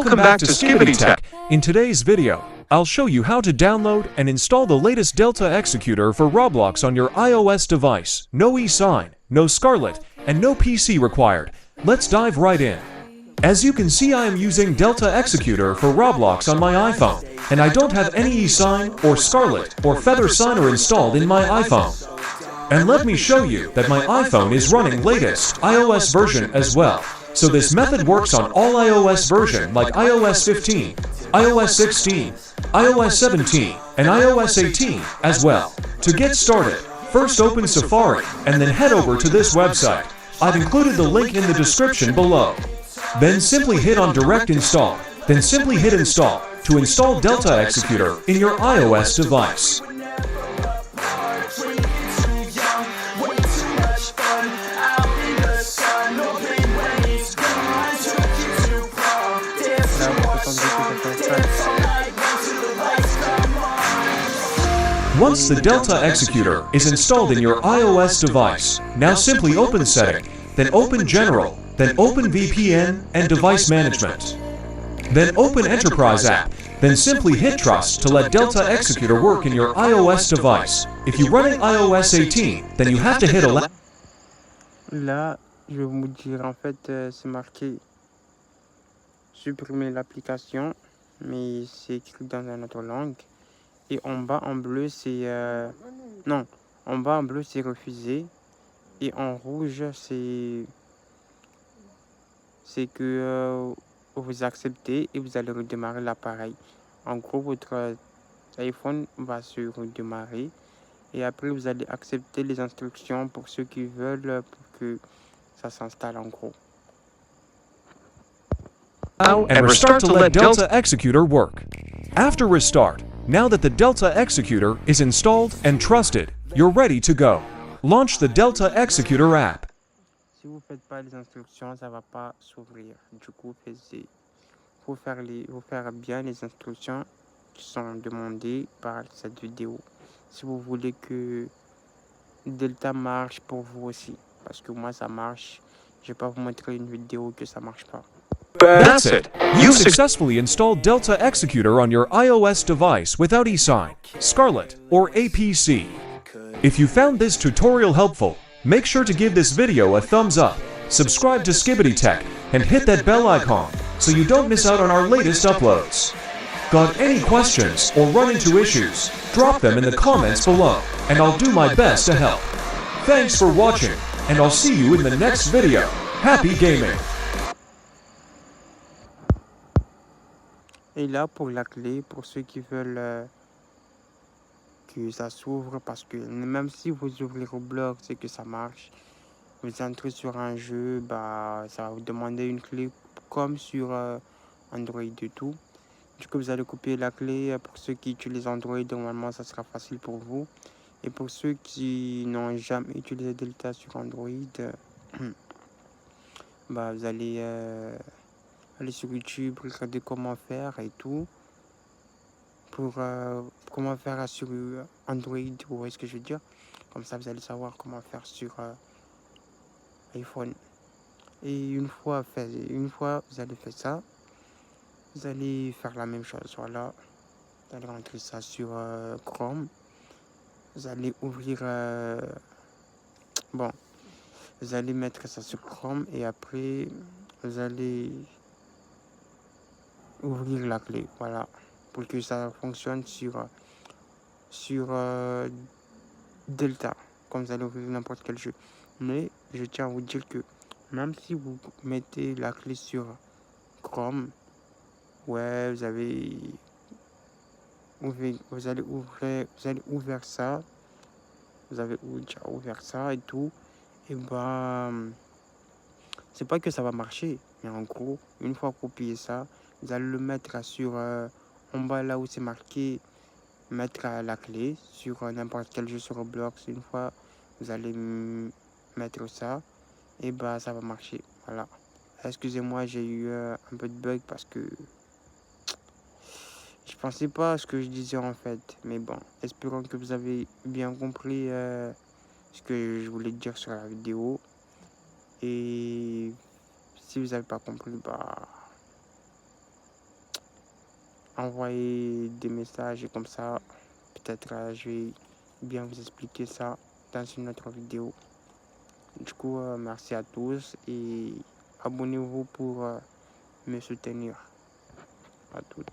Welcome back to Skibbity Tech. In today's video, I'll show you how to download and install the latest Delta Executor for Roblox on your iOS device. No eSign, no Scarlet, and no PC required. Let's dive right in. As you can see, I am using Delta Executor for Roblox on my iPhone, and I don't have any eSign or Scarlet or Feather Signer installed in my iPhone. And let me show you that my iPhone is running latest iOS version as well. So this method works on all iOS version like iOS 15, iOS 16, iOS 17, and iOS 18 as well. To get started, first open Safari and then head over to this website. I've included the link in the description below. Then simply hit on Direct Install, then simply hit Install to install Delta Executor in your iOS device. Once the Delta Executor is installed in your iOS device, now simply open Setting, then open General, then open VPN and Device Management. Then open Enterprise app, then simply hit Trust to let Delta Executor work in your iOS device. If you're running iOS 18, then you have to hit Allow. Là, je vais vous dire, en fait, c'est marqué supprimer l'application, mais c'est écrit dans une autre langue. Et en bas en bleu, c'est non, en bas en bleu, c'est refusé. Et en rouge, c'est que vous acceptez et vous allez redémarrer l'appareil. En gros, votre iPhone va se redémarrer. Et après, vous allez accepter les instructions pour ceux qui veulent pour que ça s'installe en gros. And restart to let Delta Executor work. After restart, now that the Delta Executor is installed and trusted, you're ready to go. Launch the Delta Executor app. Si vous ne faites pas les instructions, ça ne va pas s'ouvrir. Du coup, faut faire bien les instructions qui sont demandées par cette vidéo. Si vous voulez que Delta marche pour vous aussi. Parce que moi, ça marche. Je ne vais pas vous montrer une vidéo que ça ne marche pas. That's it! You successfully installed Delta Executor on your iOS device without eSign, Scarlet, or APC. If you found this tutorial helpful, make sure to give this video a thumbs up, subscribe to Skibbity Tech, and hit that bell icon so you don't miss out on our latest uploads. Got any questions or run into issues? Drop them in the comments below, and I'll do my best to help. Thanks for watching, and I'll see you in the next video. Happy gaming! Et là, pour la clé, pour ceux qui veulent que ça s'ouvre, parce que même si vous ouvrez Roblox et que ça marche, vous entrez sur un jeu, bah, ça va vous demander une clé comme sur Android et tout. Du coup, vous allez copier la clé. Pour ceux qui utilisent Android, normalement, ça sera facile pour vous. Et pour ceux qui n'ont jamais utilisé Delta sur Android, bah, vous allez aller sur YouTube, regarder comment faire et tout. Pour comment faire sur Android, vous voyez ce que je veux dire? Comme ça, vous allez savoir comment faire sur iPhone. Et une fois vous allez faire ça, vous allez faire la même chose. Voilà, vous allez rentrer ça sur Chrome. Vous allez ouvrir bon, vous allez mettre ça sur Chrome et après vous allez ouvrir la clé. Voilà, pour que ça fonctionne sur Delta, comme vous allez ouvrir n'importe quel jeu. Mais je tiens à vous dire que même si vous mettez la clé sur Chrome, ouais, vous allez ouvrir ça, vous avez déjà ouvert ça et tout, et ben c'est pas que ça va marcher, mais en gros, une fois copié ça, vous allez le mettre sur en bas là où c'est marqué mettre la clé sur n'importe quel jeu sur Roblox. Une fois vous allez mettre ça, et bah ça va marcher. Voilà, excusez-moi, j'ai eu un peu de bug parce que je pensais pas à ce que je disais en fait, mais bon, espérons que vous avez bien compris ce que je voulais dire sur la vidéo. Et si vous n'avez pas compris, bah envoyer des messages et comme ça, peut-être je vais bien vous expliquer ça dans une autre vidéo. Du coup, merci à tous et abonnez-vous pour me soutenir. À toutes.